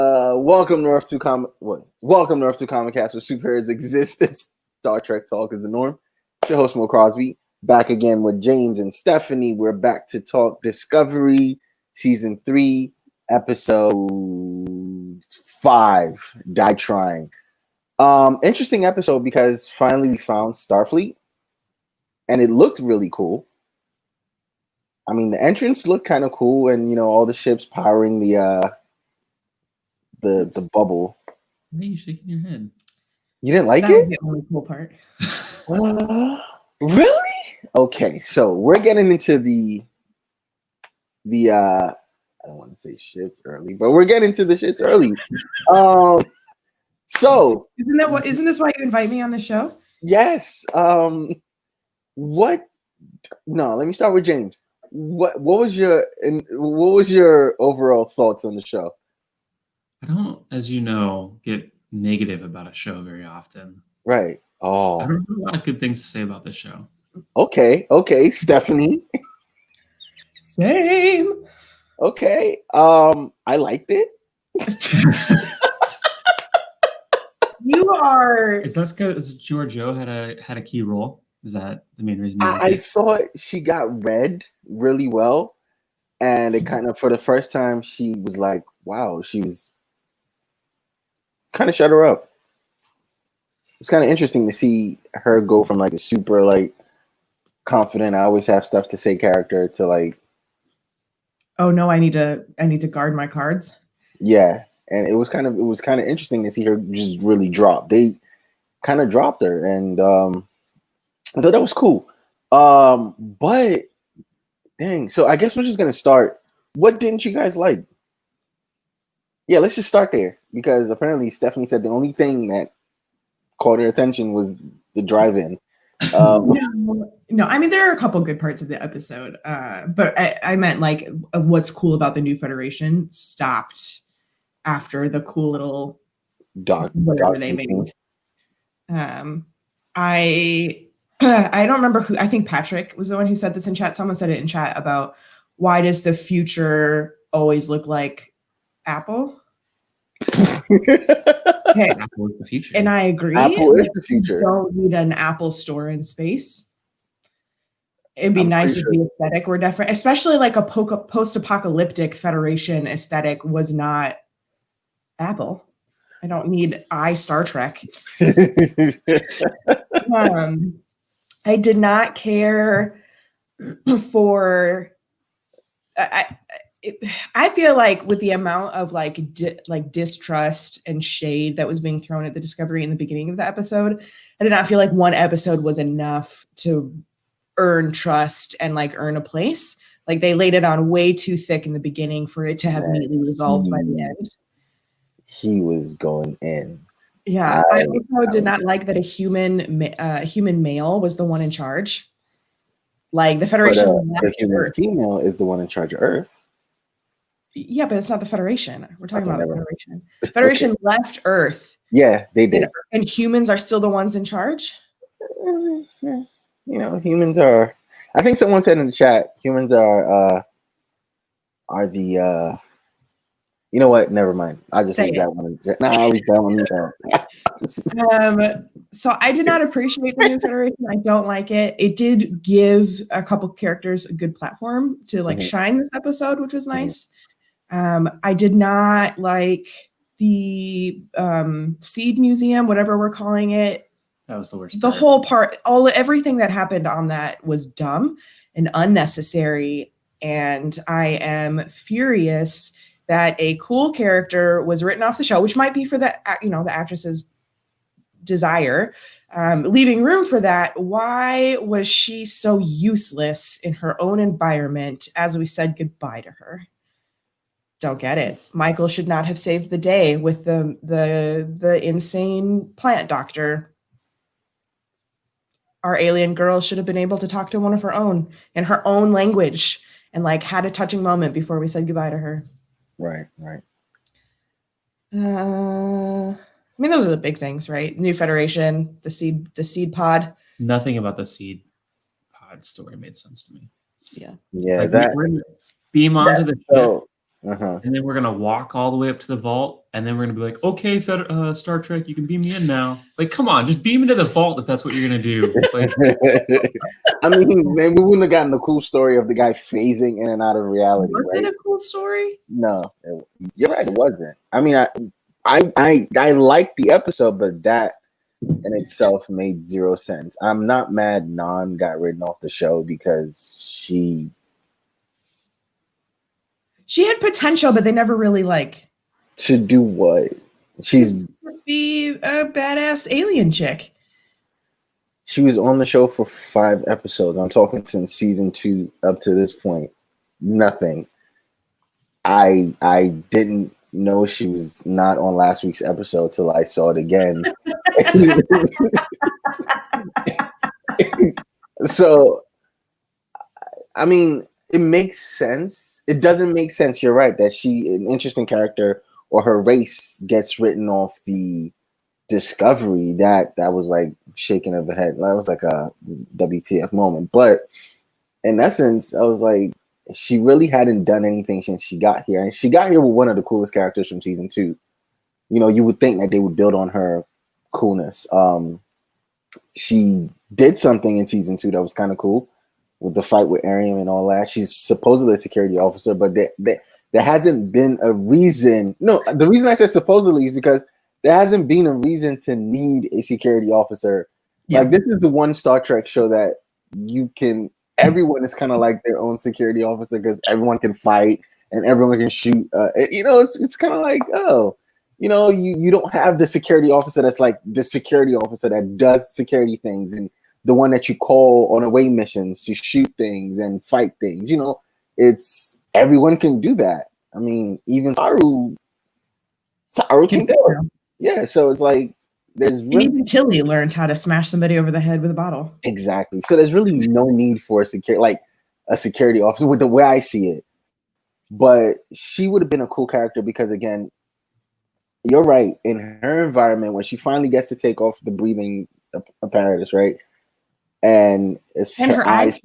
Welcome North to Welcome North to Comic Cast, where superheroes exist. Star Trek talk is the norm. It's your host Mo Crosby, back again with James and Stephanie. We're back to talk Discovery season 3, episode 5. Die Trying. Interesting episode because finally we found Starfleet, and it looked really cool. I mean, the entrance looked kind of cool, and all the ships powering the bubble. Why are you shaking your head? You didn't like that it? Was the only cool part. Really? Okay, so we're getting into the I don't want to say shits early, but we're getting to the shits early. So isn't this why you invite me on the show? Yes. What? No, let me start with James. What was your overall thoughts on the show? I don't, as you know, get negative about a show very often. Right. Oh. I don't have a lot of good things to say about this show. Okay, Stephanie. Same. Okay. I liked it. You are. Is that because Giorgio had a key role? Is that the main reason? I thought she got read really well, and it kind of, for the first time, she was like, wow, she was kind of shut her up. It's kind of interesting to see her go from like a super like confident, I always have stuff to say character to like, oh no, I need to guard my cards. Yeah, and it was kind of interesting to see her just really drop. They kind of dropped her, and I thought that was cool. But dang, so I guess we're just gonna start. What didn't you guys like? Yeah, let's just start there, because apparently Stephanie said the only thing that caught her attention was the drive-in. No, I mean there are a couple good parts of the episode, but I meant like what's cool about the New Federation stopped after the cool little whatever they made. I don't remember who. I think Patrick was the one who said this in chat. Someone said it in chat about why does the future always look like Apple? Hey, Apple is the future, and I agree. Apple is the future. You don't need an Apple store in space. It'd be nice if the aesthetic were different, especially like a post-apocalyptic Federation aesthetic was not Apple. I don't need Star Trek. I did not care for. I feel like with the amount of like distrust and shade that was being thrown at the Discovery in the beginning of the episode, I did not feel like one episode was enough to earn trust and like earn a place. Like they laid it on way too thick in the beginning for it to have neatly resolved by the end. He was going in. Yeah, I also did not like that a human male was the one in charge. Like the Federation, the human female is the one in charge of Earth. Yeah, but it's not the Federation. We're talking about the Federation. The Federation left Earth. Yeah, they did. And humans are still the ones in charge? Humans are. I think someone said in the chat, humans are the. You know what? Never mind. I'll just leave that one. I'll leave that one. So I did not appreciate the New Federation. I don't like it. It did give a couple characters a good platform to like shine this episode, which was nice. I did not like the Seed Museum, whatever we're calling it. That was the worst. The whole part, everything that happened on that was dumb and unnecessary. And I am furious that a cool character was written off the show, which might be for the actress's desire, leaving room for that. Why was she so useless in her own environment as we said goodbye to her? Don't get it. Michael should not have saved the day with the insane plant doctor. Our alien girl should have been able to talk to one of her own in her own language and like had a touching moment before we said goodbye to her. Right. I mean, those are the big things, right? New Federation, the seed pod. Nothing about the seed pod story made sense to me. Yeah. Yeah. Like, we're beam onto the ship. Uh-huh. and then we're gonna walk all the way up to the vault, and then we're gonna be like, okay, Star Trek, you can beam me in now. Like, come on, just beam into the vault if that's what you're gonna do. Like, I mean, man, we wouldn't have gotten the cool story of the guy phasing in and out of reality, Was right? it a cool story? No, you're right. It wasn't. I mean, I liked the episode, but that in itself made zero sense. I'm not mad Non got written off the show because she had potential, but they never really like to do what? She's to be a badass alien chick. She was on the show for 5 episodes. I'm talking since season 2 up to this point. Nothing. I didn't know she was not on last week's episode till I saw it again. So, I mean, it makes sense. It doesn't make sense. You're right that an interesting character or her race gets written off the Discovery. That was like shaking of the head. That was like a WTF moment. But in essence, I was like, she really hadn't done anything since she got here. And she got here with one of the coolest characters from season 2. You know, you would think that they would build on her coolness. She did something in season 2 that was kind of cool with the fight with Ariam and all that. She's supposedly a security officer, but there hasn't been a reason. No, the reason I said supposedly is because there hasn't been a reason to need a security officer. Yeah. Like, this is the one Star Trek show that everyone is kind of like their own security officer because everyone can fight and everyone can shoot. It's kind of like, oh, you don't have the security officer that's like the security officer that does security things and the one that you call on away missions to shoot things and fight things. It's everyone can do that. I mean, even Saru can do it. Yeah, so it's like even Tilly learned how to smash somebody over the head with a bottle. Exactly. So there's really no need for a security officer with the way I see it. But she would have been a cool character because, again, you're right. In her environment, when she finally gets to take off the breathing apparatus, right? And her eyes.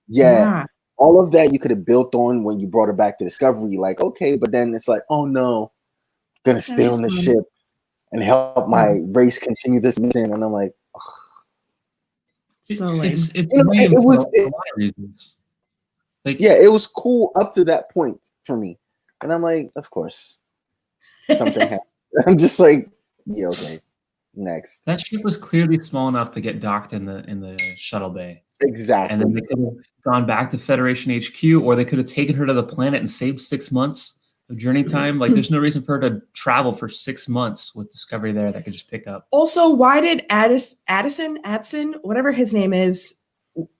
Yeah. All of that you could have built on when you brought her back to Discovery. Like, okay, but then it's like, oh no, I'm gonna stay on the ship and help my race continue this mission. And I'm like, it was a lot of reasons. It was cool up to that point for me. And I'm like, of course, something happened. I'm just like, yeah, okay, next. That ship was clearly small enough to get docked in the shuttle bay. Exactly. And then they could have gone back to Federation HQ, or they could have taken her to the planet and saved 6 months of journey time. Like, there's no reason for her to travel for 6 months with Discovery there that could just pick up. Also, why did Addison, whatever his name is,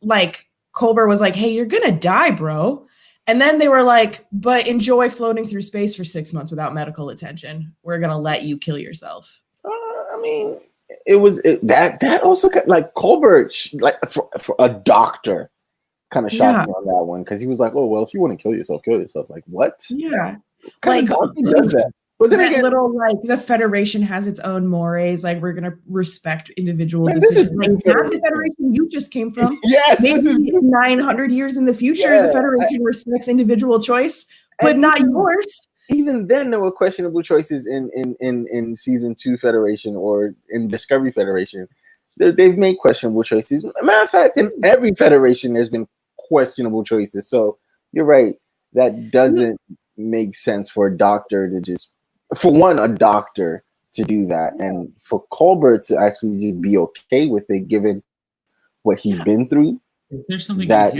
like, Culber was like, hey, you're gonna die, bro. And then they were like, but enjoy floating through space for 6 months without medical attention. We're gonna let you kill yourself. I mean, that also, like, Colbert, like, for a doctor, kind of shocked me on that one because he was like, oh, well, if you want to kill yourself, kill yourself. Like, what? Yeah. Kind of doctor does that? But then again, the Federation has its own mores. Like, we're gonna respect individual decisions. Like, not the Federation you just came from. Yes, maybe 900 years in the future, the Federation respects individual choice, but not yours. Even then, there were questionable choices in season 2 Federation or in Discovery Federation. They've made questionable choices. Matter of fact, in every Federation, there's been questionable choices. So you're right. That doesn't make sense for a doctor to a doctor to do that, and for Colbert to actually just be okay with it, given what he's been through. Is there something that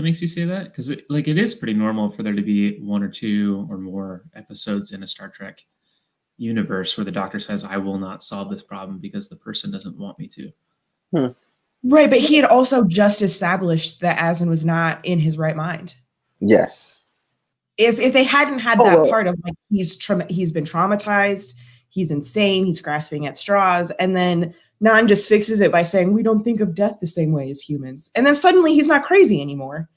makes you say that? Because it is pretty normal for there to be 1 or 2 or more episodes in a Star Trek universe where the doctor says, I will not solve this problem because the person doesn't want me to. Right, but he had also just established that Asin was not in his right mind. Yes. If they hadn't had that part of, like, he's been traumatized, he's insane, he's grasping at straws, and then Nan just fixes it by saying, we don't think of death the same way as humans. And then suddenly he's not crazy anymore.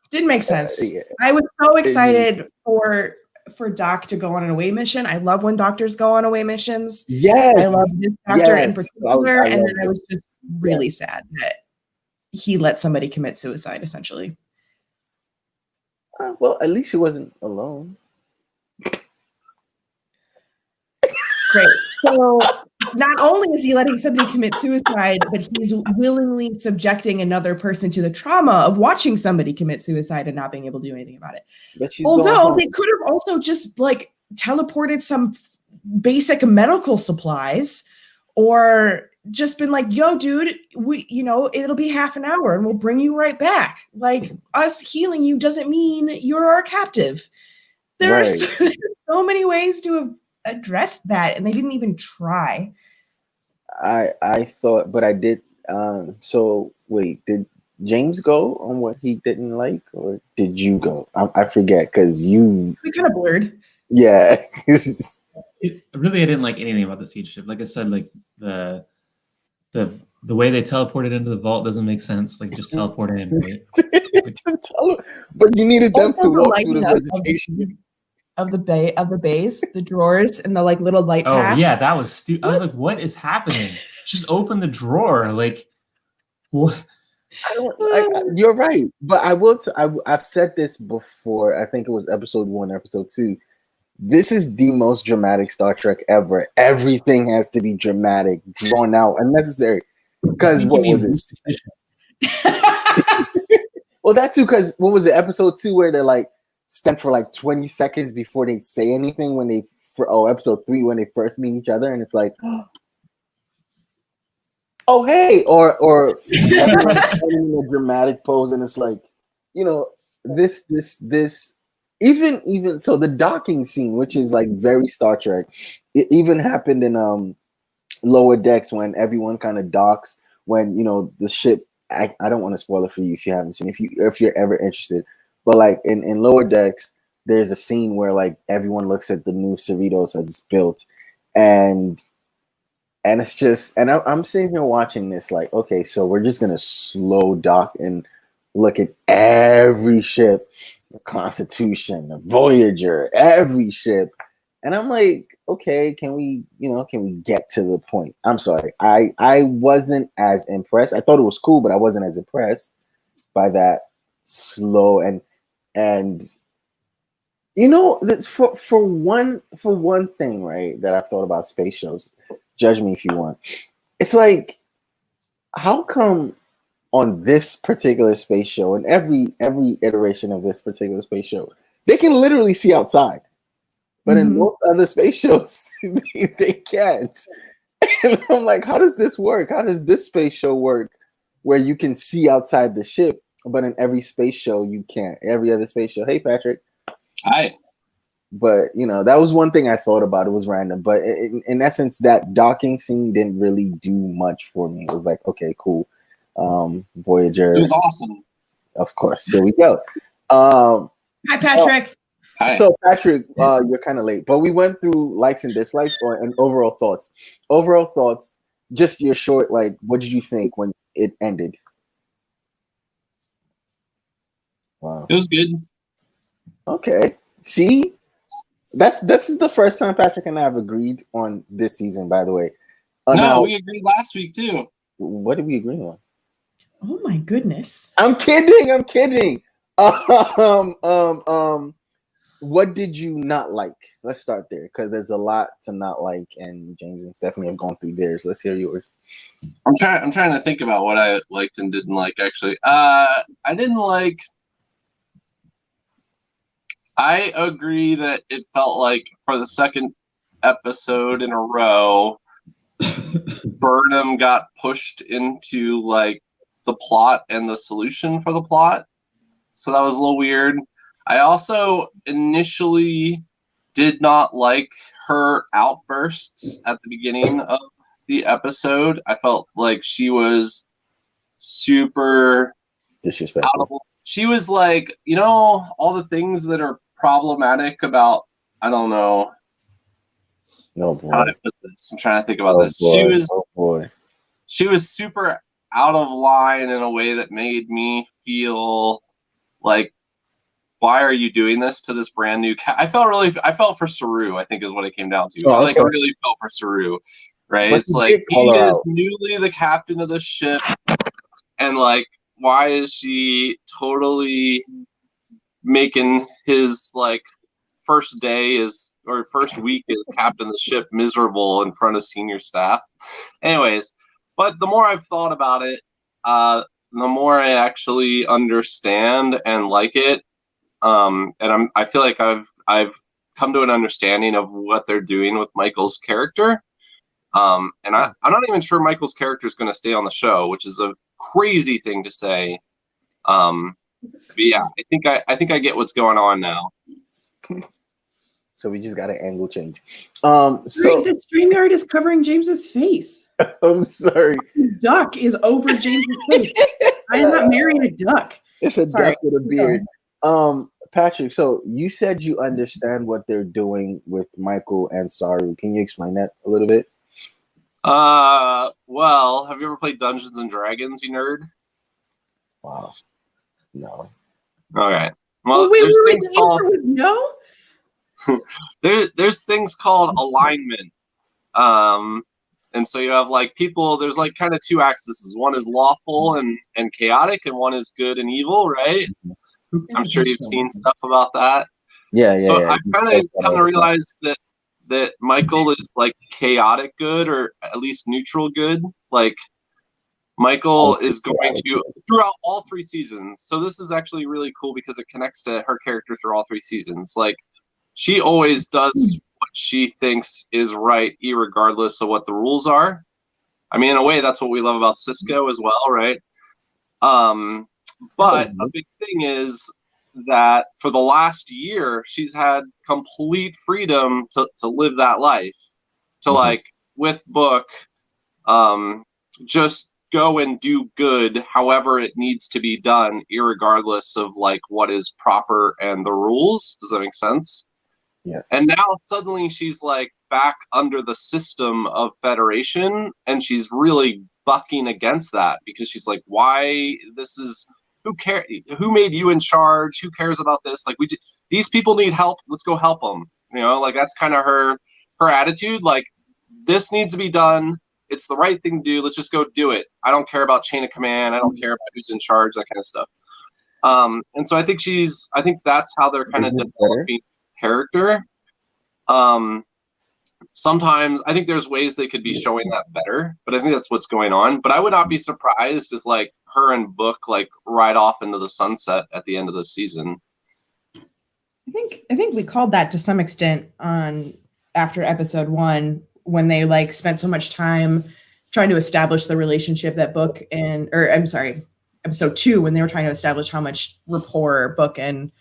Didn't make sense. I was so excited for Doc to go on an away mission. I love when doctors go on away missions. Yes. I love this doctor in particular. And then I was just really sad that he let somebody commit suicide, essentially. Well, at least she wasn't alone. Great. So not only is he letting somebody commit suicide, but he's willingly subjecting another person to the trauma of watching somebody commit suicide and not being able to do anything about it. But she's Although they could have also just like teleported some basic medical supplies or just been like, yo, dude, it'll be half an hour and we'll bring you right back. Like, us healing you doesn't mean you're our captive. There's so many ways to have addressed that, and they didn't even try. I thought, but I did. So wait, did James go on what he didn't like, or did you go? I forget because we kind of blurred. Yeah. Really, I didn't like anything about the siege ship. Like I said, like the way they teleported into the vault doesn't make sense. Like just teleport in, right? But you needed them to walk through the vegetation of the base, the drawers, and the like little light path. Oh yeah, that was stupid. I was like, what is happening? Just open the drawer. Like what? You're right, but I will. I've said this before. I think it was episode 1, episode 2. This is the most dramatic Star Trek ever. Everything has to be dramatic, drawn out, unnecessary. Because what was it? Well, that too. Because what was it? Episode 2, where they're like stand for like 20 seconds before they say anything. When they episode 3, when they first meet each other, and it's like, oh hey, or in a dramatic pose, and it's like, this. Even so, the docking scene, which is like very Star Trek, it even happened in Lower Decks when everyone kind of docks when the ship. I don't want to spoil it for you if you haven't seen. If you're ever interested, but like in Lower Decks, there's a scene where like everyone looks at the new Cerritos as it's built, and it's just, and I'm sitting here watching this like, okay, so we're just gonna slow dock and look at every ship. Constitution, the Voyager, every ship, and I'm like, okay, can we get to the point? I'm sorry, I wasn't as impressed. I thought it was cool, but I wasn't as impressed by that slow and for one thing, right, that I've thought about space shows. Judge me if you want. It's like, how come on this particular space show and every iteration of this particular space show, they can literally see outside, but in most other space shows they can't. And I'm like, how does this work? How does this space show work where you can see outside the ship, but in every space show you can't? Every other space show. Hey, Patrick. Hi. But that was one thing I thought about. It was random, but in essence, that docking scene didn't really do much for me. It was like, okay, cool. Voyager. It was awesome. Of course. Here we go. Hi, Patrick. Hi. So, Patrick, you're kind of late, but we went through likes and dislikes and overall thoughts. Overall thoughts, just your short, like, what did you think when it ended? Wow. It was good. Okay. See, this is the first time Patrick and I have agreed on this season, by the way. No, we agreed last week too. What did we agree on? Oh my goodness. I'm kidding. What did you not like? Let's start there, because there's a lot to not like, and James and Stephanie have gone through theirs. Let's hear yours. I'm trying to think about what I liked and didn't like, actually. I didn't like. I agree that it felt like for the second episode in a row, Burnham got pushed into like the plot and the solution for the plot. So that was a little weird. I also initially did not like her outbursts at the beginning of the episode. I felt like she was super disrespectful. She was like, all the things that are problematic about, I don't know. No boy. How do I put this? I'm trying to think about this. Boy. She was super out of line in a way that made me feel like, why are you doing this to this brand new I felt for Saru, I think is what it came down to. Oh, okay. I really felt for Saru, right? But it's like, he is newly the captain of the ship, and like, why is she totally making his like first day is or first week as captain of the ship miserable in front of senior staff. Anyways, but the more I've thought about it, the more I actually understand and like it. And I feel like I've come to an understanding of what they're doing with Michael's character. And I'm not even sure Michael's character is going to stay on the show, which is a crazy thing to say. But yeah, I think I get what's going on now. So we just got an angle change. So the StreamYard is covering James's face. I'm sorry. The duck is over James's face. I am not marrying a duck. It's a duck with a beard. Patrick, so you said you understand what they're doing with Michael and Saru. Can you explain that a little bit? Well, have you ever played Dungeons and Dragons, you nerd? Wow. No. Okay. Well, wait, there's things called no. there's things called alignment. And so you have like people, there's like kind of two axes. One is lawful and chaotic, and one is good and evil, right? I'm sure you've seen stuff about that. Yeah. So I kind of come to realize that Michael is like chaotic good, or at least neutral good. Like Michael is going to throughout all 3 seasons. So this is actually really cool because it connects to her character through all 3 seasons. Like she always does what she thinks is right, irregardless of what the rules are. I mean, in a way, that's what we love about Cisco as well, right? But a big thing is that for the last year, she's had complete freedom to live that life. To like with Book, just go and do good however it needs to be done, irregardless of like what is proper and the rules. Does that make sense? Yes. And now suddenly she's like back under the system of Federation, and she's really bucking against that because she's like, why this is who care who made you in charge, who cares about this, like these people need help, let's go help them, you know, like that's kind of her attitude, like this needs to be done, it's the right thing to do, let's just go do it, I don't care about chain of command, I don't care about who's in charge, that kind of stuff. And so I think that's how they're kind of developing character. Sometimes I think there's ways they could be showing that better, but I think that's what's going on. But I would not be surprised if like her and Book like ride off into the sunset at the end of the season. I think we called that to some extent on after episode 1 when they like spent so much time trying to establish the relationship that Book episode 2 when they were trying to establish how much rapport Book and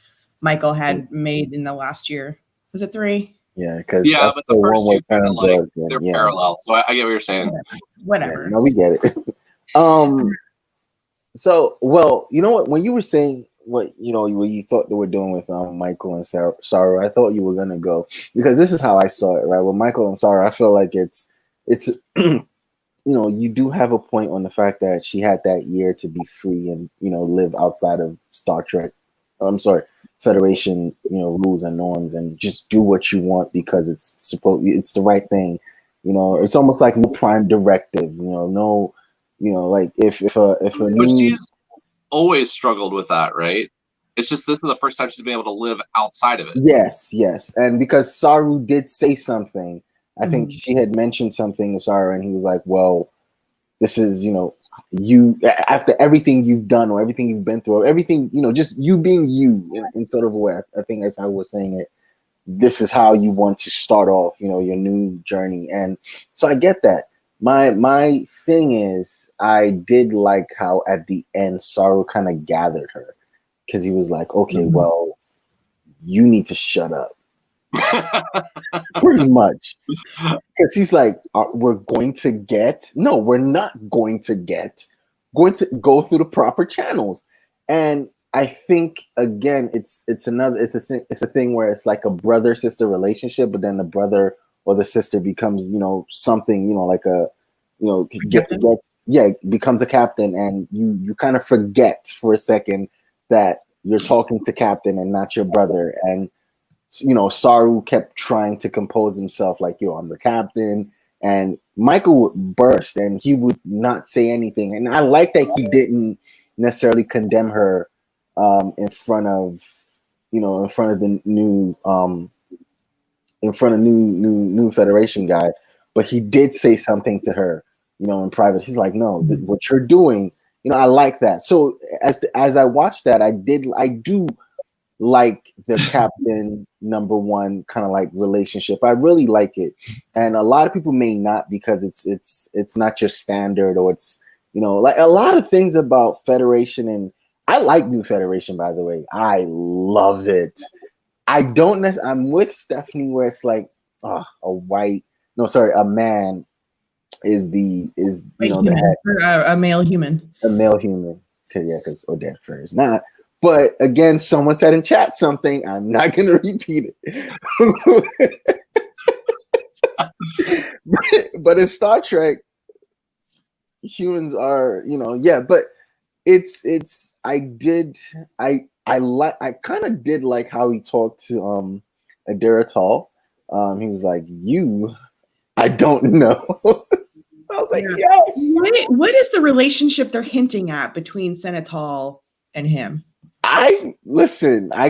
Michael had made in the last year. Was it 3? Yeah, because but the first 2 kind of like they're parallel. So I get what you're saying. Whatever. Yeah, no, we get it. So, well, you know what? When you were saying what you thought they were doing with Michael and Saru, I thought you were gonna go because this is how I saw it, right? With Michael and Saru, I feel like it's you do have a point on the fact that she had that year to be free and live outside of Federation, rules and norms, and just do what you want because it's the right thing. It's almost like no prime directive. Like if she's always struggled with that, right? It's just this is the first time she's been able to live outside of it. Yes, and because Saru did say something, I think she had mentioned something to Saru, and he was like, "Well, this is you after everything you've done or everything you've been through, or everything just you being you in sort of a way. I think that's how we're saying it. This is how you want to start off, your new journey." And so I get that. My thing is, I did like how at the end Saru kind of gathered her because he was like, "Okay, well, you need to shut up." Pretty much, because he's like, we're not going to go through the proper channels. And I think again it's a thing where it's like a brother sister relationship, but then the brother or the sister becomes something like a becomes a captain, and you kind of forget for a second that you're talking to captain and not your brother. And Saru kept trying to compose himself like, I'm the captain. And Michael would burst and he would not say anything. And I like that he didn't necessarily condemn her in front of in front of the new new Federation guy, but he did say something to her, in private. He's like, no, what you're doing, I like that. So as I watched that, I do like the captain number one kind of like relationship. I really like it, and a lot of people may not, because it's not just standard, or it's like a lot of things about Federation. And I like New Federation, by the way. I love it. I don't necessarily. I'm with Stephanie, where it's like a man is the head. A male human. A male human. Because Odette Fair is not. But again, someone said in chat something. I'm not going to repeat it. But in Star Trek, humans are, but I kind of did like how he talked to Adara Tall. He was like, I don't know. I was like, yes. What is the relationship they're hinting at between Senatol and him? I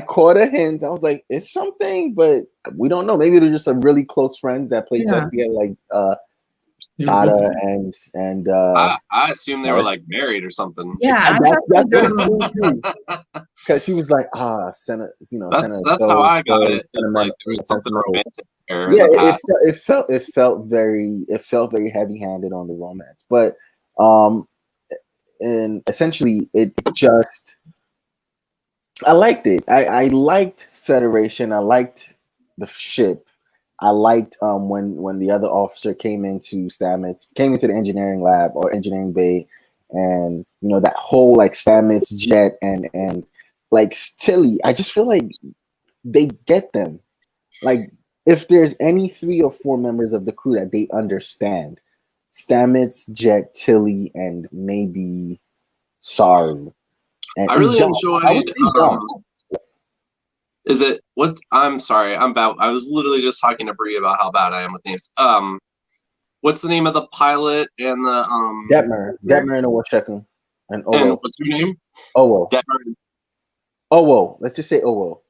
caught a hint. I was like, it's something, but we don't know. Maybe they're just really close friends that play chess together, like Tata and I assume they were like married or something. Yeah, that's because she was like, Senate, that's how I got it. Like there was something romantic there. Yeah, it felt very heavy-handed on the romance, but and essentially it just. I liked it. I liked Federation. I liked the ship. I liked when the other officer came into the engineering lab or engineering bay, and that whole like Stamets jet and like Tilly. I just feel like they get them. Like if there's any 3 or 4 members of the crew that they understand, Stamets, Jet, Tilly, and maybe Saru. And I really enjoyed. Is it what? I'm sorry. I was literally just talking to Bree about how bad I am with names. What's the name of the pilot and the Detmer and Owosheku and Owo. And what's her name? Owo. Detmer. Owo. Let's just say Owo.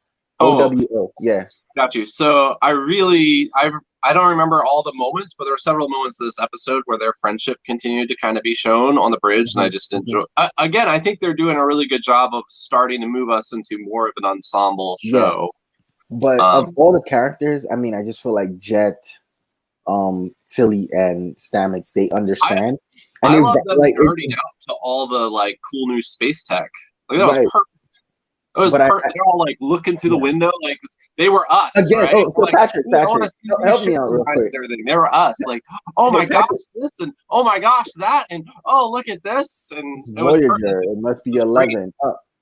OWO. Yeah. Got you. So I don't remember all the moments, but there were several moments in this episode where their friendship continued to kind of be shown on the bridge, and I just enjoy. Again, I think they're doing a really good job of starting to move us into more of an ensemble show. Yes. But of all the characters, I mean, I just feel like Jet, Tilly, and Stamets, they understand. I love them nerding out to all the like cool new space tech. Like that was perfect. It was perfect. They're all like looking through the window, like they were us. Again, right? So like, Patrick, help me out real quick. They were us, like, oh my gosh, this, and oh my gosh, that, and oh look at this, and Voyager. It must be 11.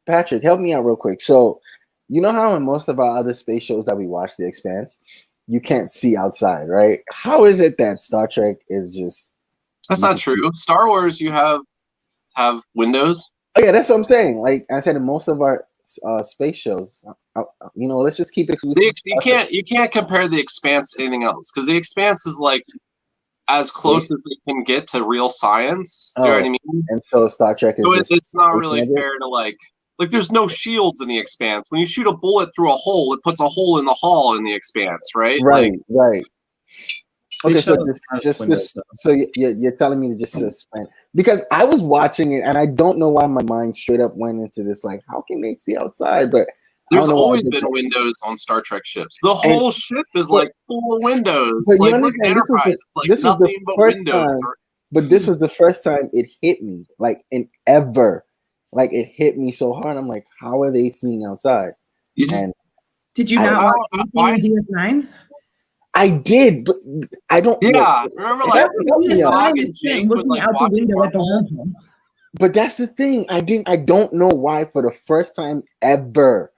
Patrick, help me out real quick. So, you know how in most of our other space shows that we watch, The Expanse, you can't see outside, right? How is it that Star Trek is just? That's not true. Star Wars, you have windows. Oh yeah, that's what I'm saying. Like I said, in most of our space shows, let's just keep it. You can't compare The Expanse to anything else, because The Expanse is like as close as they can get to real science. You know what I mean? And so Star Trek is. So it's not really fair to like there's no shields in The Expanse. When you shoot a bullet through a hole, it puts a hole in the hull in The Expanse, right? Right. Okay, so you're telling me to just suspend, because I was watching it and I don't know why my mind straight up went into this, like, how can they see outside? But there's always been windows on Star Trek ships. The whole ship is like full of windows. But like look at Enterprise, this was nothing but windows. But this was the first time it hit me, like it hit me so hard. I'm like, how are they seeing outside? Did you not watch DS9? I did, but I don't. Yeah, remember like looking out the window at the wormhole. But that's the thing. I don't know why. For the first time ever,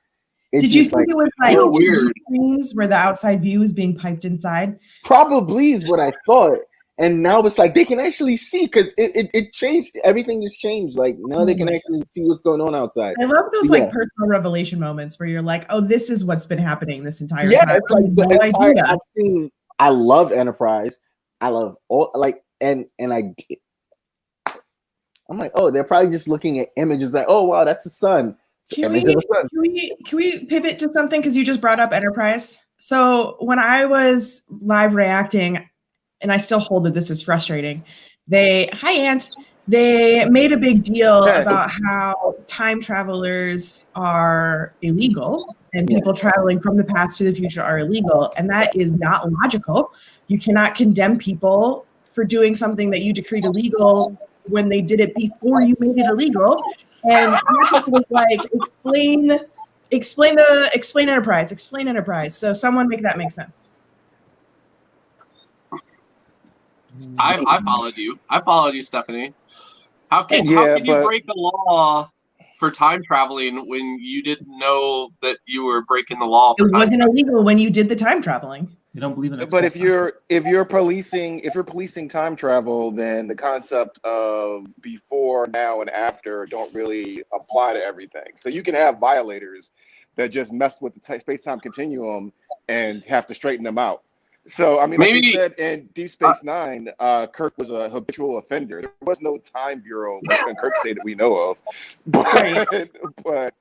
did you think it was like weird screens where the outside view is being piped inside? Probably is what I thought. And now it's like they can actually see, because it changed. Everything just changed. Like now they can actually see what's going on outside. I love those like personal revelation moments where you're like, oh, this is what's been happening this entire time. Yeah, it's like the entire I've seen. I love Enterprise. I love all I'm like, oh, they're probably just looking at images like, oh wow, that's the sun. Can we pivot to something, because you just brought up Enterprise? So when I was live reacting, and I still hold that this is frustrating, they made a big deal about how time travelers are illegal and people traveling from the past to the future are illegal, and that is not logical. You cannot condemn people for doing something that you decreed illegal when they did it before you made it illegal. And Patrick was like, explain Enterprise. So someone make that make sense. I followed you. I followed you, Stephanie. How can you break the law for time traveling when you didn't know that you were breaking the law? It wasn't illegal when you did the time traveling. You don't believe in it. But if you're policing time travel, then the concept of before, now, and after don't really apply to everything. So you can have violators that just mess with the space-time continuum and have to straighten them out. So I mean, like they said in Deep Space Nine, Kirk was a habitual offender. There was no time bureau like Kirk say that we know of, but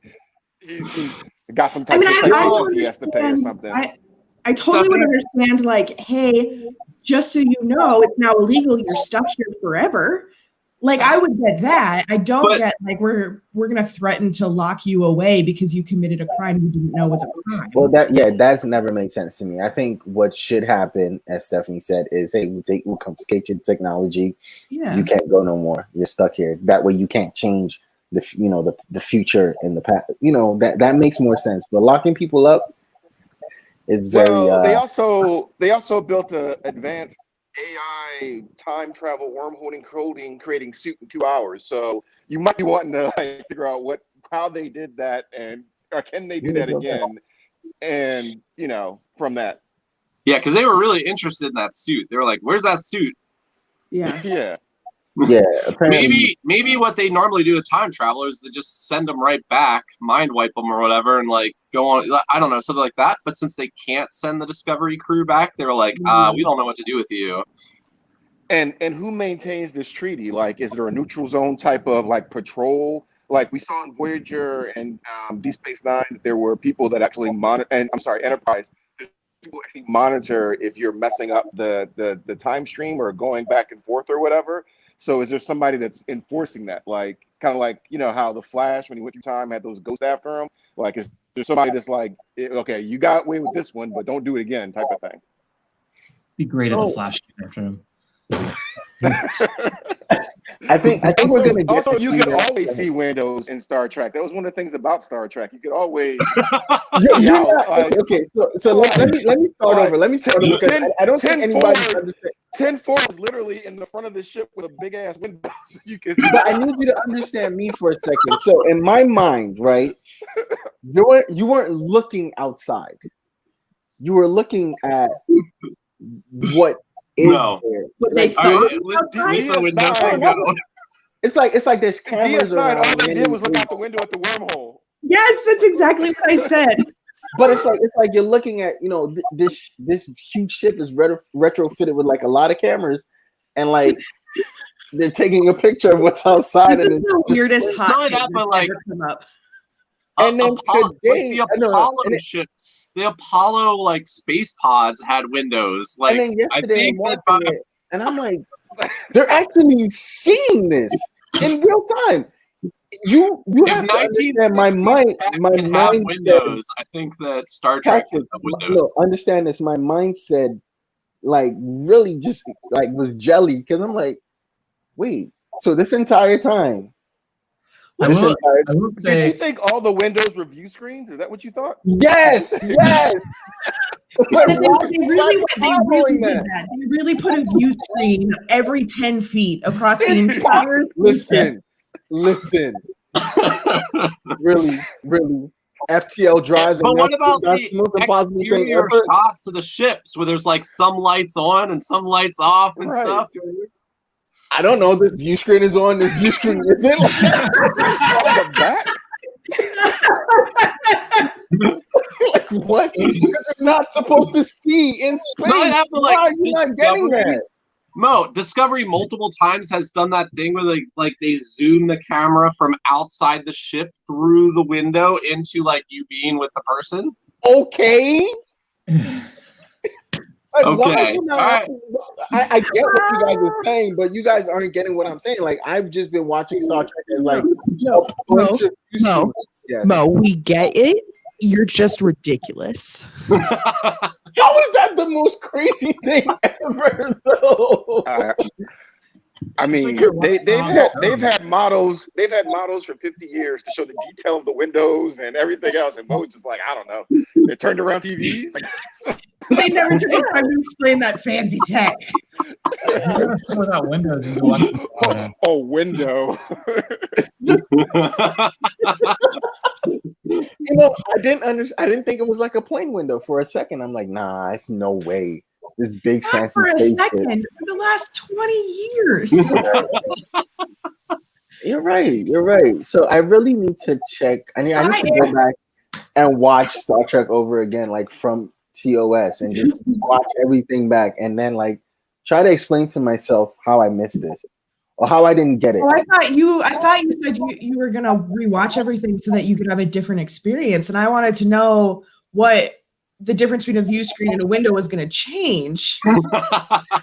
he's got some type of citations he has to pay or something. I totally would understand, like, hey, just so you know, it's now illegal. You're stuck here forever. Like, I would get that. I don't get, like, we're gonna threaten to lock you away because you committed a crime you didn't know was a crime. Well, that's never made sense to me. I think what should happen, as Stephanie said, is hey, we'll confiscate your technology. Yeah. You can't go no more. You're stuck here. That way, you can't change the future and the past. That makes more sense. But locking people up. It's very. They also built an advanced AI time travel wormhole encoding creating suit in 2 hours. So you might be wanting to figure out how they did that, or can they do that again? And from that. Yeah, because they were really interested in that suit. They were like, "Where's that suit?" Yeah. Yeah. Yeah, apparently. Maybe what they normally do with time travelers is they just send them right back, mind wipe them or whatever, and like go on. I don't know, something like that. But since they can't send the Discovery crew back, they were like, we don't know what to do with you. And who maintains this treaty? Like, is there a neutral zone type of like patrol? Like we saw in Voyager and Deep Space Nine, there were people that actually monitor. And I'm sorry, Enterprise. People actually monitor if you're messing up the time stream or going back and forth or whatever. So is there somebody that's enforcing that? Like, kind of like, how the Flash, when he went through time, had those ghosts after him? Like, is there somebody that's like, okay, you got away with this one, but don't do it again type of thing? Be great if the Flash came after him. I think we're going to get. Also, you can always see windows in Star Trek. That was one of the things about Star Trek. You could always. Okay, so let me start over. Let me start over because I don't think anybody understands. 10-4 is literally in the front of the ship with a big ass window. So you can. But I need you to understand me for a second. So in my mind, right, you weren't looking outside. You were looking at what is there. It's like there's cameras around. All they did was look out the window at the wormhole. Yes, that's exactly what I said. But it's like you're looking at this huge ship is retrofitted with like a lot of cameras, and like they're taking a picture of what's outside. This and is the weirdest hot that, but like come up. And then today, the Apollo ships, the Apollo like space pods had windows. Like, and then yesterday I'm watching it, and I'm like, they're actually seeing this in real time. You have to understand my mind. My mind windows. I think that Star Trek has windows. No, understand this. My mind said, like, really just like was jelly because I'm like, wait. So this entire time. Did you think all the windows were view screens? Is that what you thought? Yes. They really did that. They really put a view screen every 10 feet across the entire. Listen. really, FTL drives. But what about the exterior shots of the ships where there's like some lights on and some lights off and stuff? I don't know. This view screen is on. This view screen isn't. On the back. Like what? You're not supposed to see in space. Why are you not getting that? Mo, Discovery multiple times has done that thing where they zoom the camera from outside the ship through the window into like you being with the person. Okay. Like, Okay. why are you not? Right. I get what you guys are saying, but you guys aren't getting what I'm saying. Like, I've just been watching Star Trek as like No, a bunch of Mo, yes. Mo, we get it. You're just ridiculous. How is that the most crazy thing ever, though? I mean, like they've had models for 50 years to show the detail of the windows and everything else, and Mo's just like, I don't know. They turned around TVs. They never took the time to explain that fancy tech. Without windows, you can watch Window. You know, I didn't understand. I didn't think it was like a plane window for a second. I'm like, nah, it's no way. This big Not fancy for a spaceship. second. For the last 20 years. You're right. You're right. So I really need to check. I need to go back and watch Star Trek over again, like from TOS, and just watch everything back, and then like try to explain to myself how I missed this or how I didn't get it. Oh, I thought you said you were gonna rewatch everything so that you could have a different experience, and I wanted to know what the difference between a view screen and a window was going to change.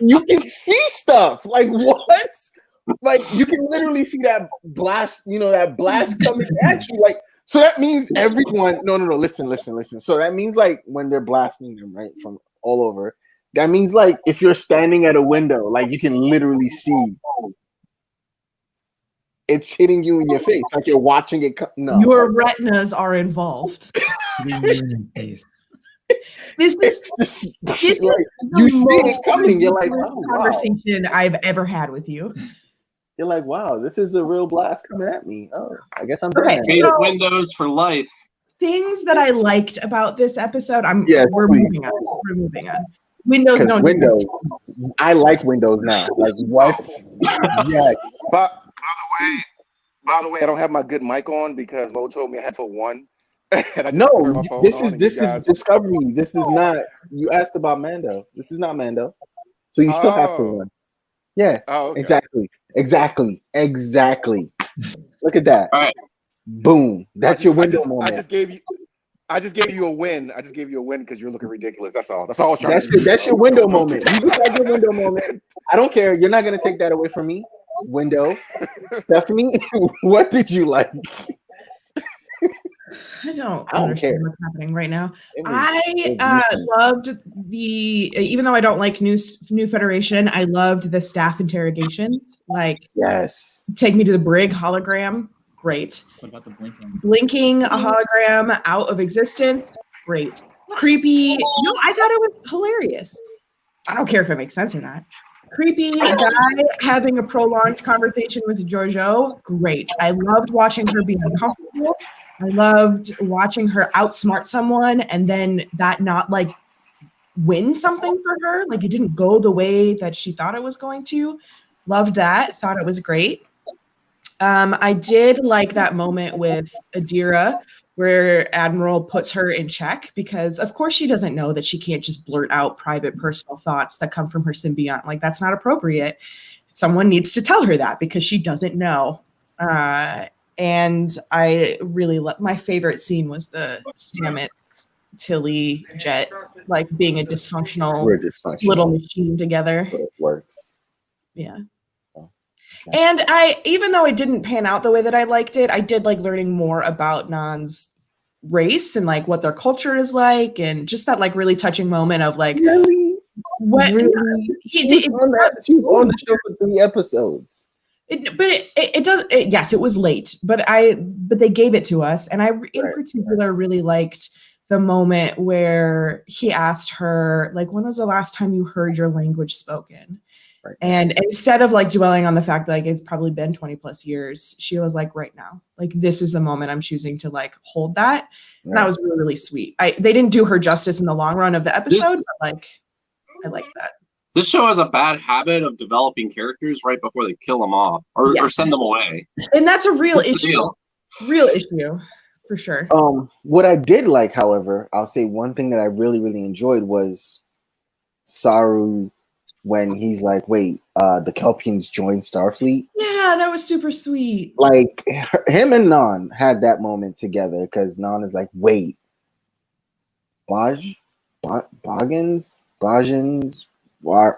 You can see stuff. Like, what? Like, you can literally see that blast, that blast coming at you. Like, so that means everyone, no, listen. So that means like when they're blasting them, right, from all over, that means like if you're standing at a window, like you can literally see it's hitting you in your face, like you're watching it. No, your retinas are involved. This is like, you see it coming. You're like, oh, conversation I've ever had with you. You're like, wow, this is a real blast coming at me. Oh, I guess I'm okay. So, windows for life. Things that I liked about this episode. We're moving on. Windows. I like Windows now. Like what? Yes. By the way, I don't have my good mic on because Mo told me I had to one. No, this is Discovery. This is not. You asked about Mando. This is not Mando, so you still have to run. Yeah. Oh, okay. Exactly. Look at that. All right. Boom. That's your window moment. I just gave you a win. I just gave you a win because you're looking ridiculous. That's all. That's all I was trying to do. That's your window moment. You just had your window moment. I don't care. You're not gonna take that away from me. Window. Stephanie, what did you like? I don't understand what's happening right now. I loved even though I don't like New Federation, I loved the staff interrogations. Like, yes, take me to the brig hologram. Great. What about the blinking? Blinking a hologram out of existence. Great. Creepy. No, I thought it was hilarious. I don't care if it makes sense or not. Creepy guy having a prolonged conversation with Giorgio. Great. I loved watching her be uncomfortable. I loved watching her outsmart someone and then that not like win something for her. Like it didn't go the way that she thought it was going to. Loved that. Thought it was great. I did like that moment with Adira where Admiral puts her in check because of course she doesn't know that she can't just blurt out private personal thoughts that come from her symbiont. Like that's not appropriate. Someone needs to tell her that because she doesn't know. And I really my favorite scene was the Stamets Tilly jet, like being a dysfunctional little machine together. But it works. Yeah. And even though it didn't pan out the way that I liked it, I did like learning more about Nan's race and like what their culture is like, and just that like really touching moment of like, really, what really? She was on the show for 3 episodes. Yes, it was late, but they gave it to us, and I in particular really liked the moment where he asked her like, when was the last time you heard your language spoken? Right. And instead of like dwelling on the fact that like it's probably been 20 plus years, she was like, right now, like this is the moment I'm choosing to like hold that. Right. And that was really, really sweet. They didn't do her justice in the long run of the episode, but like I like that. This show has a bad habit of developing characters right before they kill them off or send them away. And that's a real issue. Real issue for sure. What I did like, however, I'll say one thing that I really, really enjoyed was Saru when he's like, wait, the Kelpians joined Starfleet. Yeah, that was super sweet. Like him and Nan had that moment together because Nan is like, wait, Bajans,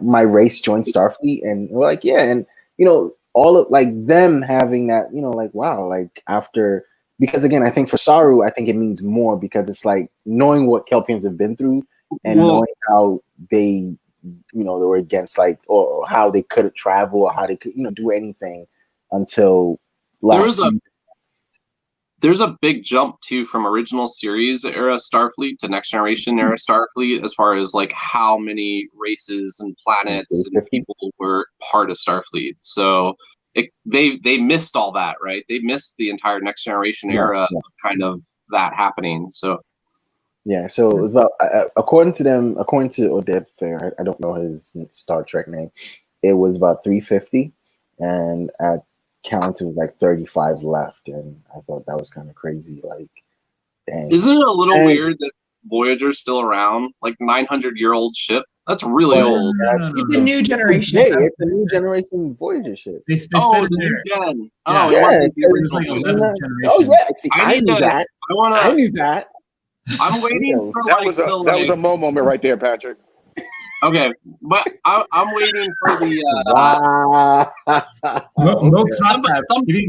my race joined Starfleet, and we're like, yeah, and all of like them having that, like wow, like after, because again, I think for Saru, I think it means more because it's like knowing what Kelpians have been through and knowing how they, they were against like, or how they couldn't travel or how they could, do anything until last season. There's a big jump too from original series era Starfleet to next generation era Starfleet as far as like how many races and planets and people were part of Starfleet. So they missed all that, right? They missed the entire next generation era of kind of that happening. So yeah, so it was about according to Oded Fair, I don't know his Star Trek name. It was about 350, and at count it was like 35 left, and I thought that was kind of crazy. Like, dang. Isn't it a little weird that Voyager's still around? Like 900-year-old ship. That's really old. It's a new generation. Hey, it's a new generation Voyager ship. They it's said a new gen. Oh, yeah. Yeah, see, I knew that. I knew that. I'm waiting for that was a Mo moment right there, Patrick. Okay, but I'm waiting for the.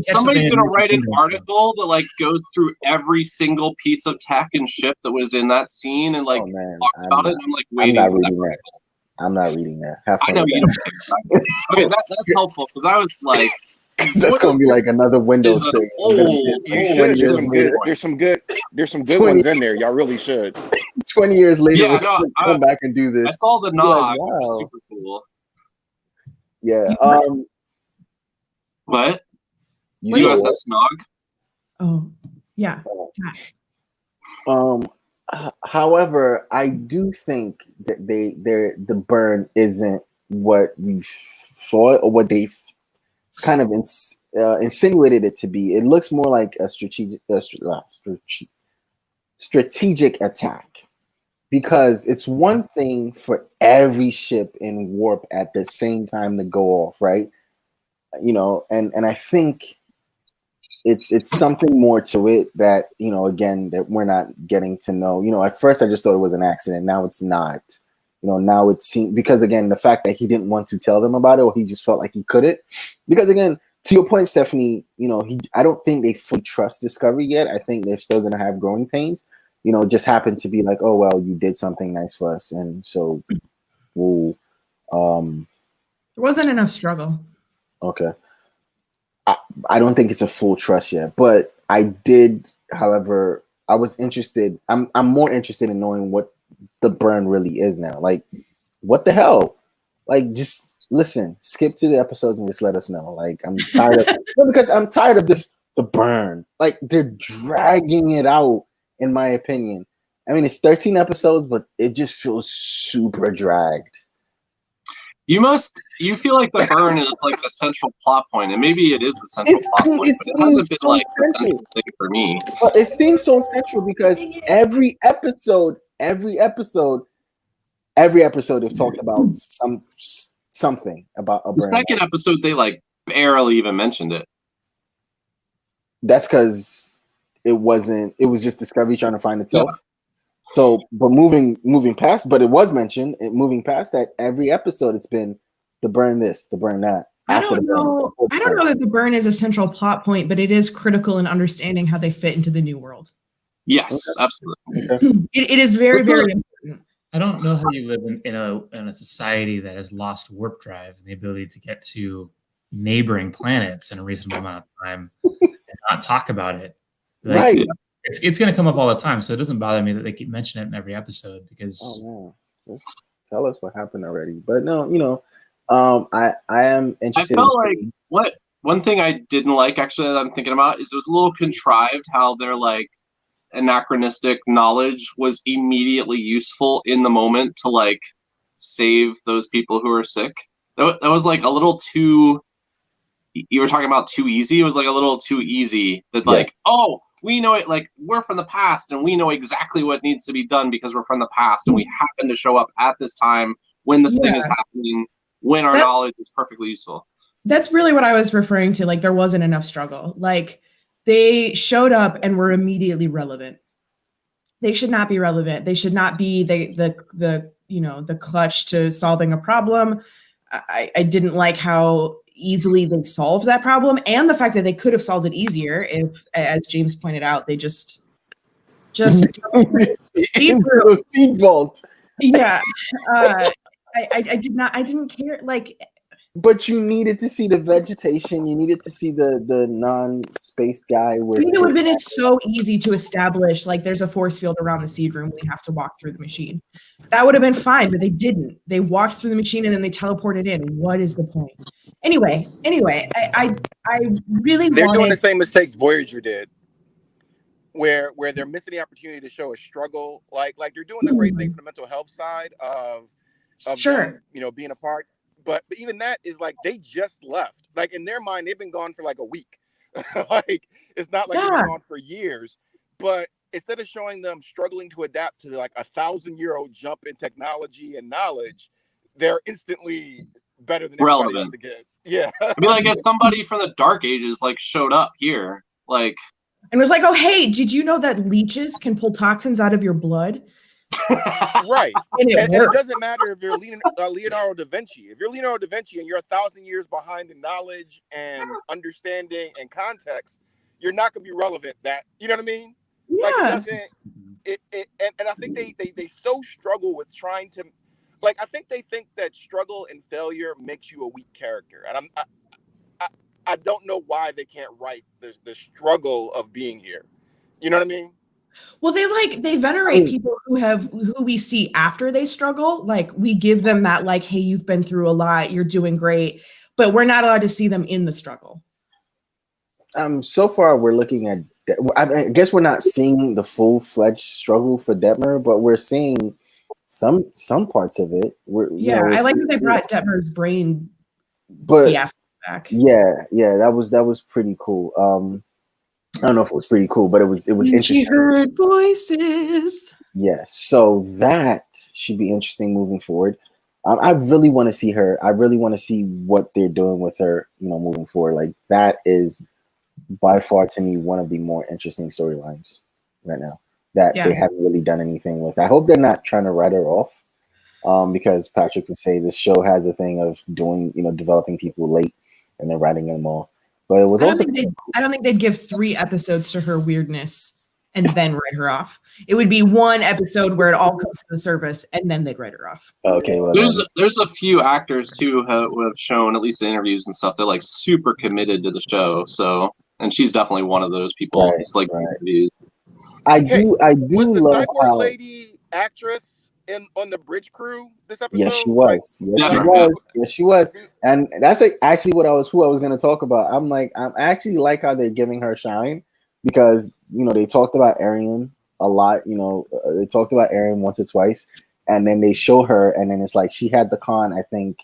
Somebody's gonna write an article that like goes through every single piece of tech and ship that was in that scene and like talks about it. And I'm like waiting for that article. I'm not reading that. I know you don't care. Okay, that's helpful because I was like, that's gonna be like another Windows thing. There's some good ones in there. Y'all really should. 20 years later, we're gonna come back and do this. I saw the nog. Like, wow. It was super cool. Yeah. What? U.S.S. nog? Oh, yeah. However, I do think that the burn isn't what we thought or what they kind of insinuated it to be. It looks more like a strategic attack, because it's one thing for every ship in warp at the same time to go off, right? And I think it's something more to it that, again, that we're not getting to know. At first I just thought it was an accident. Now it's not. Now it seems, because again, the fact that he didn't want to tell them about it, or he just felt like he couldn't. Because again, to your point, Stephanie, I don't think they fully trust Discovery yet. I think they're still gonna have growing pains. It just happened to be like, oh well, you did something nice for us, and so we'll there wasn't enough struggle. Okay. I don't think it's a full trust yet, but I did, however, I was interested. I'm more interested in knowing what the burn really is now. Like, what the hell? Like, just listen, skip to the episodes and just let us know. Like, I'm tired of because I'm tired of the burn. Like, they're dragging it out, in my opinion. I mean, it's 13 episodes, but it just feels super dragged. You feel like the burn is like the central plot point, and maybe it is the central plot point, but it hasn't been like the central thing for me. But it seems so central because every episode they've talked about something about a burn. The second episode, they like barely even mentioned it. That's because it was just Discovery trying to find itself. Yeah. So, but moving past, but it was mentioned. Moving past that, every episode it's been the burn this, the burn that. I don't know that the burn is a central plot point, but it is critical in understanding how they fit into the new world. Yes, absolutely. Okay. It is very, very important. I don't know how you live in a society that has lost warp drive and the ability to get to neighboring planets in a reasonable amount of time and not talk about it. Like, right. It's going to come up all the time, so it doesn't bother me that they keep mentioning it in every episode because. Just tell us what happened already. But no, I am interested. I felt like one thing I didn't like actually that I'm thinking about is it was a little contrived how their like anachronistic knowledge was immediately useful in the moment to like save those people who are sick. That was like a little too. You were talking about too easy. It was like a little too easy. That like, oh, we know it. Like, we're from the past, and we know exactly what needs to be done because we're from the past, and we happen to show up at this time when this thing is happening. when our knowledge is perfectly useful. That's really what I was referring to. Like, there wasn't enough struggle. Like, they showed up and were immediately relevant. They should not be relevant. They should not be the clutch to solving a problem. I didn't like how easily they solved that problem, and the fact that they could have solved it easier if, as James pointed out, they just seed vault. Yeah. I didn't care. Like, but you needed to see the vegetation. You needed to see the non-space guy. it would have been so easy to establish, like, there's a force field around the seed room. We have to walk through the machine. That would have been fine, but they didn't. They walked through the machine and then they teleported in. What is the point? Anyway, I really they're doing the same mistake Voyager did, where they're missing the opportunity to show a struggle. Like they're doing a great thing for the mental health side of sure them, being apart. But even that is like they just left. Like in their mind, they've been gone for like a week. Like it's not like they've been gone for years. But instead of showing them struggling to adapt to like 1,000-year-old jump in technology and knowledge, they're instantly better than everybody else again. Yeah. I mean, like if somebody from the Dark Ages like showed up here, like, and was like, "Oh, hey, did you know that leeches can pull toxins out of your blood?" Right. And it doesn't matter if you're Leonardo da Vinci. If you're Leonardo da Vinci and you're 1,000 years behind in knowledge and understanding and context, you're not going to be relevant. That, you know what I mean? Yeah. Like it doesn't. And I think they so struggle with trying to, like, I think they think that struggle and failure makes you a weak character. And I don't know why they can't write the struggle of being here. You know what I mean? Well, they venerate people who we see after they struggle. Like, we give them that, like, hey, you've been through a lot, you're doing great, but we're not allowed to see them in the struggle. So far we're looking at, I guess we're not seeing the full-fledged struggle for Detmer, but we're seeing some parts of it. I like that they brought Detmer's brain fiasco back. Yeah, that was pretty cool. I don't know if it was pretty cool, but it was interesting. She heard voices. Yes, so that should be interesting moving forward. I really want to see her. I really want to see what they're doing with her, moving forward. Like, that is by far to me one of the more interesting storylines right now that they haven't really done anything with. I hope they're not trying to write her off, because Patrick would say this show has a thing of doing, developing people late and then writing them off. But it was I don't think they'd give 3 episodes to her weirdness and then write her off. It would be 1 episode where it all comes to the surface, and then they'd write her off. Okay, well, there's a few actors too who have shown, at least in interviews and stuff, they're like super committed to the show. So, and she's definitely one of those people. Right, it's like interviews. I do was the love cyborg how lady actress on the bridge crew this episode? Yes, she was. Yes, she was. And that's actually who I was going to talk about. I'm actually like how they're giving her shine, because they talked about Arian a lot. They talked about Arian once or twice, and then they show her, and then it's like she had the con. I think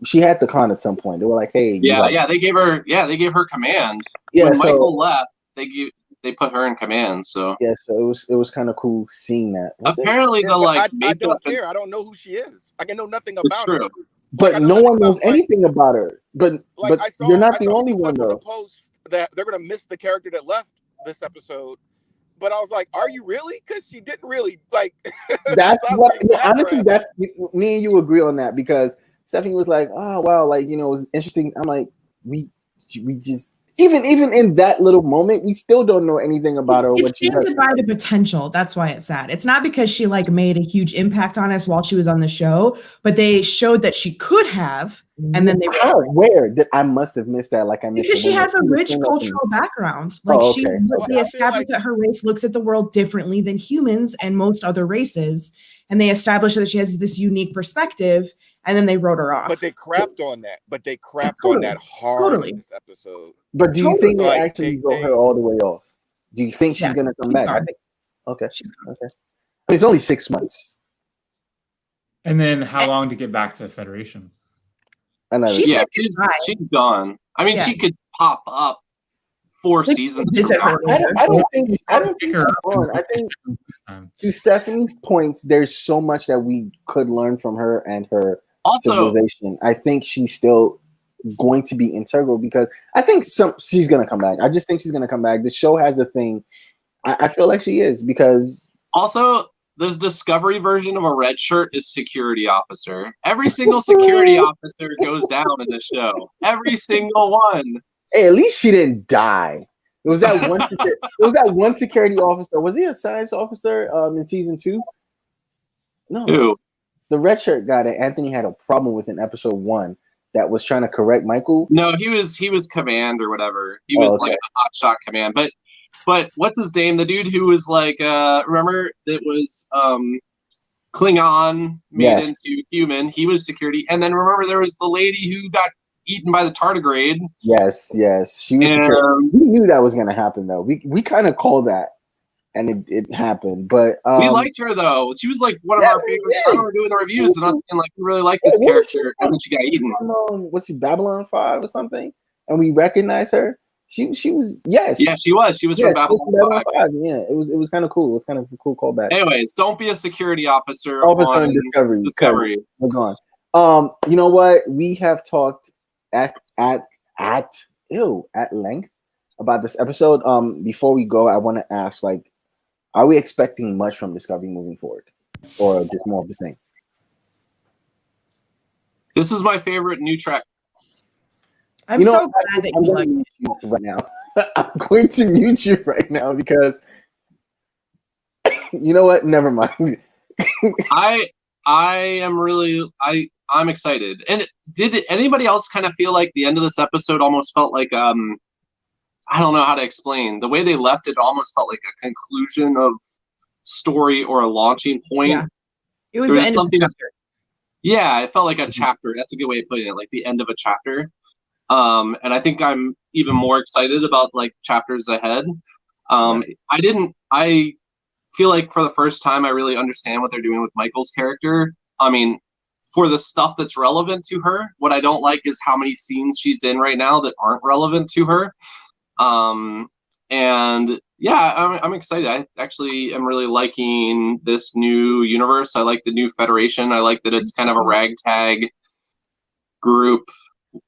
she had the con at some point. They were like, "Hey, they gave her command." Yeah, when Michael left, they put her in command. So it was kind of cool seeing that. Apparently, I don't care. I don't know who she is. I can know nothing about her. But no one knows anything about her. But you're not the only one, though. Post that they're gonna miss the character that left this episode. But I was like, are you really? Because she didn't really like. That's what honestly. That's me and you agree on that, because Stephanie was like, "Oh wow, like it was interesting." I'm like, we just. Even in that little moment, we still don't know anything about her. It's goodbye to potential. That's why it's sad. It's not because she made a huge impact on us while she was on the show, but they showed that she could have, and then they where I must have missed that. Like I missed because she has a rich cultural background. They established that her race looks at the world differently than humans and most other races, and they established that she has this unique perspective. And then they wrote her off. But they crapped on that. Hard in this episode. But do you think they actually wrote her all the way off? Do you think she's going to come back? I think. Okay. Okay. It's only 6 months. And then how long to get back to Federation? She's gone. I mean, she could pop up 4 seasons Is from it now. her? I don't think Pick she's her up gone. I think to Stephanie's points, there's so much that we could learn from her and her Also, civilization. I think she's still going to be integral because I think she's gonna come back. I just think she's gonna come back. The show has a thing. I feel like she is because the Discovery version of a red shirt is security officer. Every single security officer goes down in the show. Every single one. hey, at least she didn't die. It was that one. It was that one security officer. Was he a science officer in season 2? No, Who? the red shirt guy that Anthony had a problem with in episode 1 that was trying to correct Michael. No, he was command or whatever. He was like a hotshot command. But what's his name? The dude who was like remember it was Klingon made into human. He was security. And then remember there was the lady who got eaten by the tardigrade. Yes. She was security. We knew that was gonna happen though. We kind of called that. And it happened, but we liked her though. She was like one of our favorites. I remember doing the reviews and us being like, we really like this character, and then she got eaten. What's she, Babylon 5 or something? And we recognized her. She was Yeah, she was. She was from Babylon 5. Yeah, it was kind of cool. It was kind of a cool callback. Anyways, don't be a security officer on Discovery. We're gone. You know what? We have talked at length about this episode. Before we go, I want to ask, like, are we expecting much from Discovery moving forward, or just more of the same? This is my favorite new track. I'm so glad that you like it right now. I'm going to mute you right now because you know what? Never mind. I am really I'm excited. And did anybody else kind of feel like the end of this episode almost felt like I don't know how to explain. The way they left it almost felt like a conclusion of story or a launching point. Yeah. It was the end of the chapter. Yeah, it felt like a chapter. That's a good way of putting it, like the end of a chapter. And I think I'm even more excited about like chapters ahead. I feel like for the first time I really understand what they're doing with Michael's character. I mean, for the stuff that's relevant to her, what I don't like is how many scenes she's in right now that aren't relevant to her. And yeah, I'm excited. I actually am really liking this new universe. I like the new Federation. I like that it's kind of a ragtag group,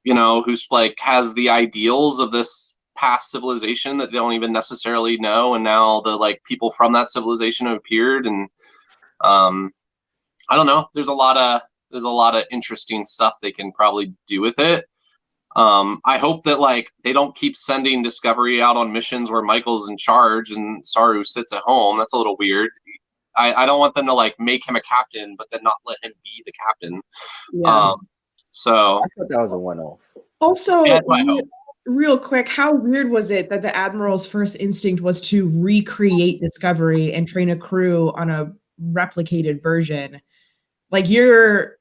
you know, who's like has the ideals of this past civilization that they don't even necessarily know, and now the like people from that civilization have appeared, and I don't know. There's a lot of interesting stuff they can probably do with it. I hope that like they don't keep sending Discovery out on missions where Michael's in charge and Saru sits at home. That's a little weird. I don't want them to like make him a captain, but then not let him be the captain. Yeah. I So thought that was a one-off. Also, that's what I hope. Real quick, how weird was it that the Admiral's first instinct was to recreate Discovery and train a crew on a replicated version? Like you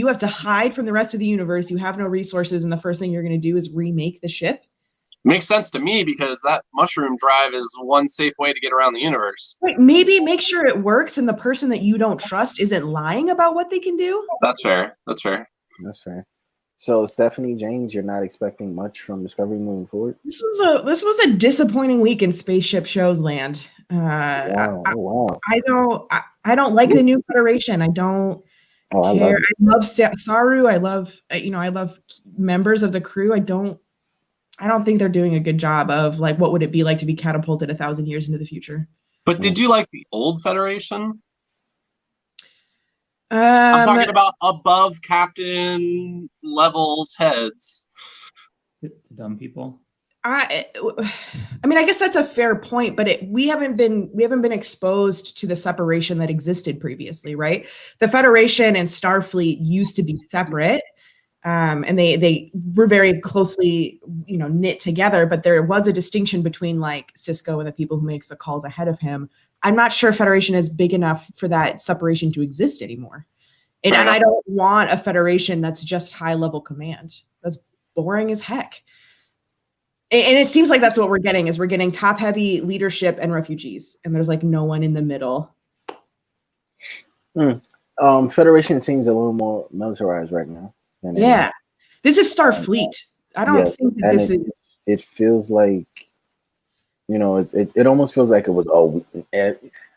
have to hide from the rest of the universe. You have no resources, and the first thing you're going to do is remake the ship. Makes sense to me because that mushroom drive is one safe way to get around the universe. Right, maybe make sure it works, and the person that you don't trust isn't lying about what they can do. That's fair. So, Stephanie, James, you're not expecting much from Discovery moving forward? This was a disappointing week in spaceship shows land. Wow. I don't like the new Federation. I don't care. I love Saru. I love members of the crew. I don't think they're doing a good job of like what would it be like to be catapulted 1,000 years into the future. But did you like the old Federation? I'm talking about above captain levels heads. The dumb people. I mean, I guess that's a fair point, but we haven't been exposed to the separation that existed previously, right? The Federation and Starfleet used to be separate, and they were very closely, knit together. But there was a distinction between like Sisko and the people who makes the calls ahead of him. I'm not sure Federation is big enough for that separation to exist anymore. And I don't want a Federation that's just high-level command. That's boring as heck. And it seems like that's what we're getting top-heavy leadership and refugees. And there's like no one in the middle. Federation seems a little more militarized right now. Yeah. This is Starfleet. I don't think that this is it feels like, you know, it almost feels like it was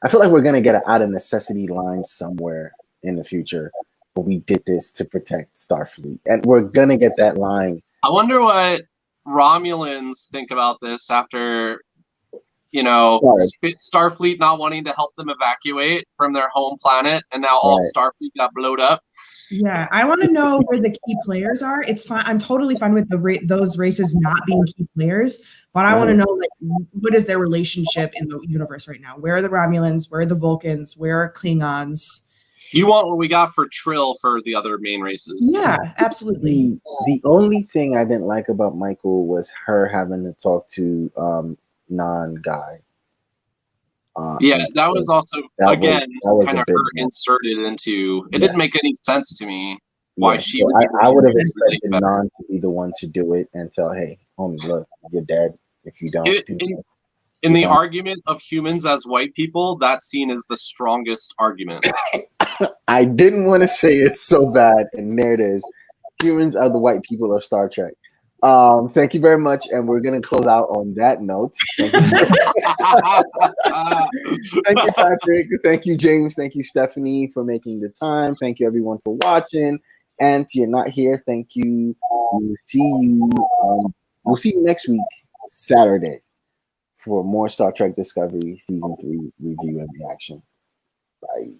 I feel like we're gonna get an out of necessity line somewhere in the future, but we did this to protect Starfleet, and we're gonna get that line. I wonder what Romulans think about this after, you know, Starfleet not wanting to help them evacuate from their home planet, and now all Starfleet got blowed up. Yeah, I want to know where the key players are. It's fine. I'm totally fine with those races not being key players, but I want to know, like, what is their relationship in the universe right now? Where are the Romulans? Where are the Vulcans? Where are Klingons? You want what we got for Trill for the other main races? Yeah, absolutely. The only thing I didn't like about Michael was her having to talk to non-guy. Yeah, that was also kind of her inserted into. It didn't make any sense to me why she. So I would have expected Non to be the one to do it and tell, "Hey, homie, look, you're dead if you don't." In the argument of humans as white people, that scene is the strongest argument. I didn't want to say it so bad, and there it is. Humans are the white people of Star Trek. Thank you very much, and we're gonna close out on that note. Thank you, Patrick. Thank you, James. Thank you, Stephanie, for making the time. Thank you, everyone, for watching. And to you're not here, thank you. We'll see you next week, Saturday, for more Star Trek Discovery Season 3 review and reaction. Bye.